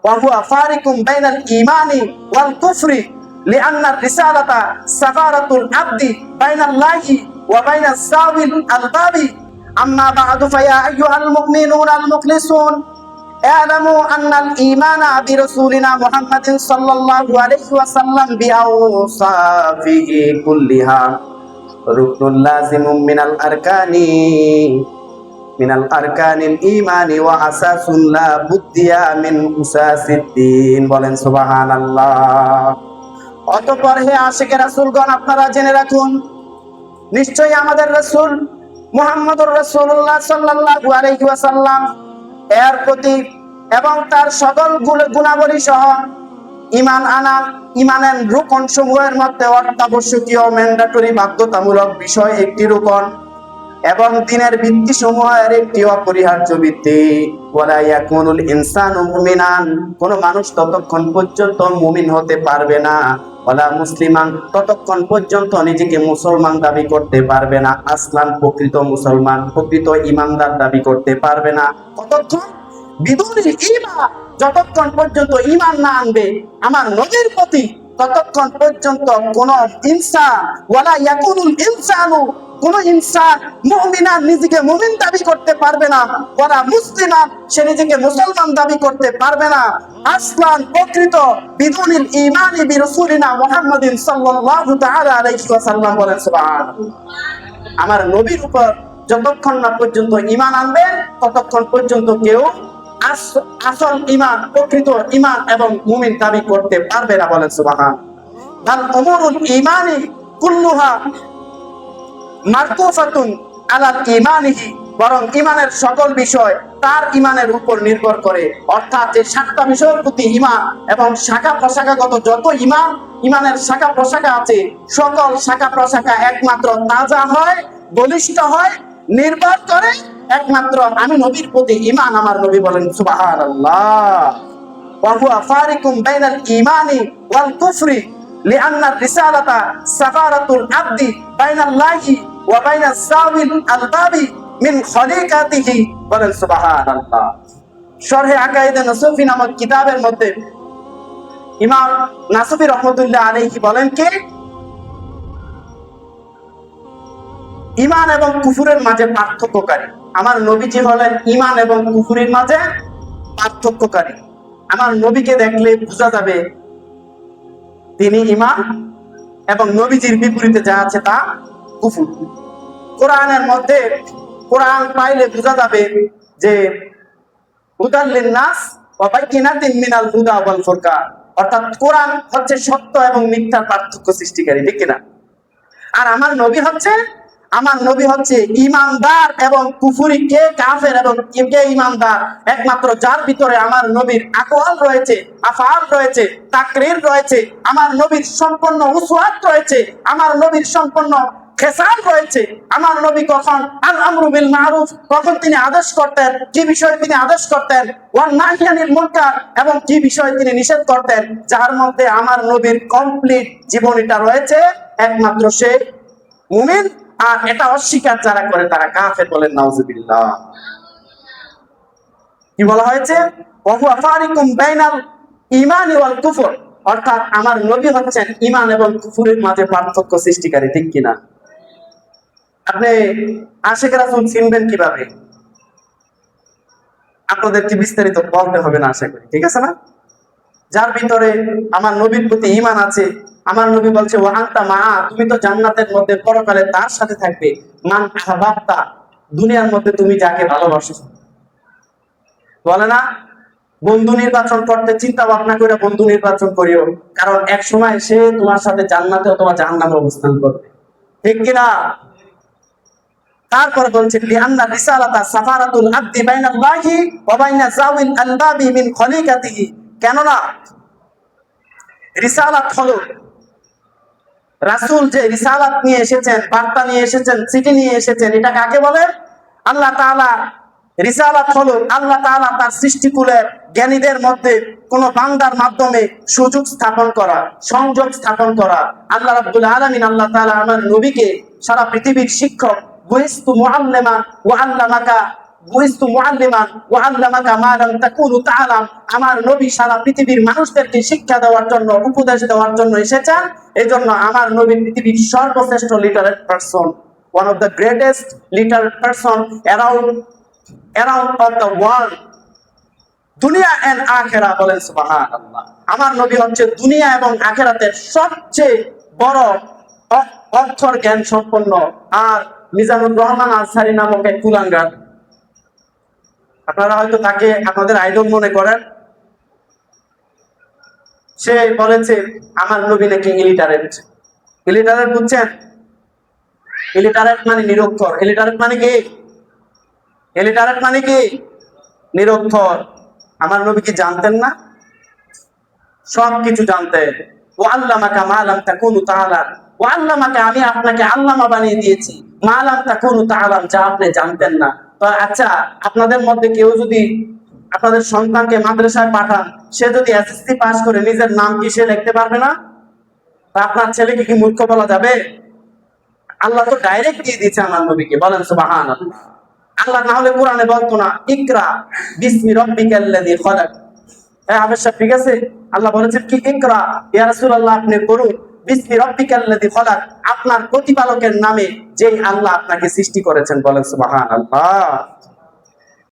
ওয়া হুয়া ফারিকুম বাইনাল ঈমানি ওয়াল কুফরি লিআন্না রিসালাতা সাফারাতুল আবদি বাইনাল্লাহি ওয়া বাইনাস সাওয়িল আলবাবি আম্মা বা'দু ফায়া আইয়ুহাল মুমিনুনাল মুখলিসুন اعلموا أن الإيمان برسولنا محمد صلى الله عليه وسلم بأوصافه كلها ركن لازم من الأركان الإيمان وأساس لا بد من أساس الدين বলেন সুবহানাল্লাহ। অতঃপর হে আশিকে রাসূলগণ, আপনারা জেনে রাখুন, নিশ্চয়ই আমাদের রাসূল মুহাম্মদুর রাসূলুল্লাহ সাল্লাল্লাহু আলাইহি ওয়াসাল্লাম এর প্রতি এবং তার সকল গুণাবলী সহ ঈমান আনা, ঈমানের রুকন সমূহের মধ্যে অত্যাবশ্যকীয় ম্যান্ডেটরি বাধ্যতামূলক বিষয় একটি রুকন এবং দ্বীনের ভিত্তি সমূহের একটি অপরিহার্য ভিত্তি। ওয়ালা ইয়াকুনুল ইনসানু মুমিনান, কোন মানুষ ততক্ষণ পর্যন্ত মুমিন হতে পারবে না, ওয়ালা মুসলিমান, ততক্ষণ পর্যন্ত নিজেকে মুসলমান দাবি করতে পারবে না, আসলান, প্রকৃত মুসলমান, প্রকৃত ঈমানদার দাবি করতে পারবে না কতক্ষণ, বিদুনিল ঈমান, যতক্ষণ পর্যন্ত ঈমান না আনবে আমার নবীর প্রতি, ততক্ষণ পর্যন্ত কোন ইনসান, ওয়ালা ইয়াকুনুল ইনসানু, কোন ইনসান মুমিনান, নিজেকে মুমিন দাবি করতে পারবে না, ওয়ালা মুসলিমান, সে নিজেকে মুসলমান দাবি করতে পারবে না, আসলান, প্রকৃত, বিদুনিল ঈমানি বিরাসূলিনা মুহাম্মাদিন সাল্লাল্লাহু তাআলা আলাইহি ওয়াসাল্লাম। বলেন সুবহানাল্লাহ। আমার নবীর উপর যতক্ষণ না পর্যন্ত ঈমান আনবে ততক্ষণ পর্যন্ত কেউ আসল ঈমান, প্রকৃত ঈমান এবং মুমিন দাবি করতে পারবে না। বলেন সুবহানাল্লাহ। বাল উমুরুল ঈমানি কুল্লুহা মারকুফাতুন আলা ঈমানিহি, বরং ঈমানের সকল বিষয় তার ঈমানের উপর নির্ভর করে, অর্থাৎ যে সাতটা বিষয়ের প্রতি ঈমান এবং শাখা প্রশাখাগত যত ঈমানের শাখা প্রশাখা আছে, সকল শাখা প্রশাখা একমাত্র তাজা হয়, বলিষ্ঠ হয়, নির্ভর করে একমাত্র আমি নবীর প্রতি ঈমান। আমার নবী বলেন সুবহানাল্লাহ। ওয়া হুয়া ফারিকুম বাইনাল ঈমানি ওয়াল কুফরি লিআন্না রিসালাতা সাফারাতুল আবদি বাইনাল্লাহি ওয়া বাইনাস সাওয়িল আলবাবি মিন খলিকাতিহি। বলেন সুবহানাল্লাহ। শরহে আকায়েদে নাসফি নামক কিতাবের মধ্যে ইমাম নাসফি রাহমাতুল্লাহ আলাইহি বলেন কি, ঈমান এবং কুফরের মাঝে পার্থক্যকারী। আমার নবীজি হলেন ঈমান এবং কুফরের মাঝে পার্থক্যকারী। আমার নবীকে দেখলে বোঝা যাবে তিনি ঈমান, এবং নবীজির বিপরীতে যা আছে তা কুফর। কোরআনের মধ্যে কোরআন পাইলে বোঝা যাবে যে হুদাল লিন্নাস ওয়া বাইয়িনাতিন মিনাল হুদা ওয়াল ফুরকান, অর্থাৎ কোরআন হচ্ছে সত্য এবং মিথ্যার পার্থক্য সৃষ্টিকারী, ঠিক কিনা? আর আমার নবী হচ্ছে ঈমানদার এবং কুফরি, কে কাফের এবং কে ঈমানদার একমাত্র যার ভিতরে আমার নবীর আকওয়াল রয়েছে, আফআল রয়েছে, তাকরীর রয়েছে, আমার নবীর সম্পূর্ণ উসওয়াত রয়েছে, আমার নবীর সম্পূর্ণ খেসাল রয়েছে। আমার নবী কখন আল আমরু বিল মারুফ, কখন তিনি আদেশ করতেন, কি বিষয়ে তিনি আদেশ করতেন, ওয়ান নাহি আনিল মুনকার, এবং কি বিষয়ে তিনি নিষেধ করতেন, যার মধ্যে আমার নবীর কমপ্লিট জীবনীটা রয়েছে, একমাত্র সে মুমিন। আর এটা অস্বীকার যারা করে তারা কাফের। বলেন নাউজুবিল্লাহ। কি বলা হয়েছে? ওয়া হুয়া ফারিকুম বাইনাল ঈমানি ওয়াল কুফর, অর্থাৎ আমার নবী হচ্ছেন ঈমান এবং কুফরের মাঝে পার্থক্য সৃষ্টিকারী, ঠিক কিনা? আপনি আশিক রাসূল চিনবেন কিভাবে? আপনাদেরকে বিস্তারিত বলতে হবে না আশা করি, ঠিক আছে না? যার ভিতরে আমার নবীর প্রতি ঈমান আছে, আমার নবী বলছে ওয়া আনতা মা, তুমি তো জান্নাতের মধ্যে পরকালে তার সাথে থাকবে, মান আহবাবতা, দুনিয়ার মধ্যে তুমি যাকে ভালোবাসো। বলে না, বন্ধু নির্বাচন করতে চিন্তা ভাবনা করে বন্ধু নির্বাচন করিও, কারণ এক সময় সে তোমার সাথে জান্নাতে অথবা জাহান্নামে অবস্থান করবে, ঠিক কিনা? তারপরে বলছে লিআন্না রিসালাতা সাফারাতুল আবদি বাইনাল্লাহি ওয়া বাইনা যাওয়িল আলবাবি মিন খলিকাতিহি, কেননা রিসালাত হলো, রাসূল যে রিসালাত নিয়ে এসেছেন, বার্তা নিয়ে এসেছেন, চিঠি নিয়ে এসেছেন, এটা কাকে বলে? আল্লাহ তাআলা। রিসালাত হলো আল্লাহ তাআলা তার সৃষ্টিকুলের জ্ঞানীদের মধ্যে কোন বান্দার মাধ্যমে সুযোগ স্থাপন করা, সংযোগ স্থাপন করা। আল্লাহ রাব্বুল আলামিন, আল্লাহ তাআলা আমার নবীকে সারা পৃথিবীর শিক্ষক, বুইস্তু মুআল্লিমান ওয়া আল্লামাকা বুইস্তু মুআল্লিমান ওয়া আল্লামাকা মা লাম তাকুনু তাআলাম। আমার নবী সারা পৃথিবীর মানুষদেরকে শিক্ষা দেওয়ার জন্য, উপদেশ দেওয়ার জন্য এসেছেন। এজন্য আমার নবী পৃথিবীর সর্বশ্রেষ্ঠ literate person, one of the greatest literate person around of the world, দুনিয়া এন্ড আখিরা। বলেন সুবহানাল্লাহ। আমার নবী হচ্ছে দুনিয়া এবং আখিরাতের সবচেয়ে বড় অক্ষর জ্ঞান সম্পন্ন। আর মিজানুর রহমান আনসারী নামক এক কুলাঙ্গার, আপনারা হয়তো তাকে আপনাদের আইডল মনে করেন, সে বলেছে আমার নবী নাকি ইলিটারেট। ইলিটারেট বুঝছেন? ইলিটারেট মানে নিরক্ষর। ইলিটারেট মানে কি? ইলিটারেট মানে কি? নিরক্ষর। আমার নবী কি জানতেন না? সব কিছু জানতেন। ও আল্লামাকা মা লাম তাকুনু তাআলাম, ও আল্লামাকা আমি আপনাকে আল্লামা বানিয়ে দিয়েছি, মা লাম তাকুনু তাআলাম যা আপনি জানতেন না। তো আচ্ছা, আপনাদের মধ্যে কেউ যদি আপনাদের সন্তানকে মাদ্রাসায় পাঠান, সে যদি এসএসসি পাস করে নিজের নাম কি সে লিখতে পারবে না? আপনার ছেলেকে কি মূর্খ বলা যাবে? আল্লাহ তো ডাইরেক্ট দিয়ে দিয়েছে আমার নবীকে। বলেন সুবহানাল্লাহ। আল্লাহ না হলে কোরআনে বলতো না ইকরা বিসমি রাব্বিকাল্লাযী খালাক। আবশ্যক, ঠিক আছে? আল্লাহ বলেছেন কি ইকরা, ইয়া রাসূলুল্লাহ আপনি পড়ুন বিসমি রাব্বিকাল্লাযী খালাক, আপনার প্রতিপালকের নামে যেই আল্লাহ আপনাকে সৃষ্টি করেছেন। বলেন সুবহানাল্লাহ।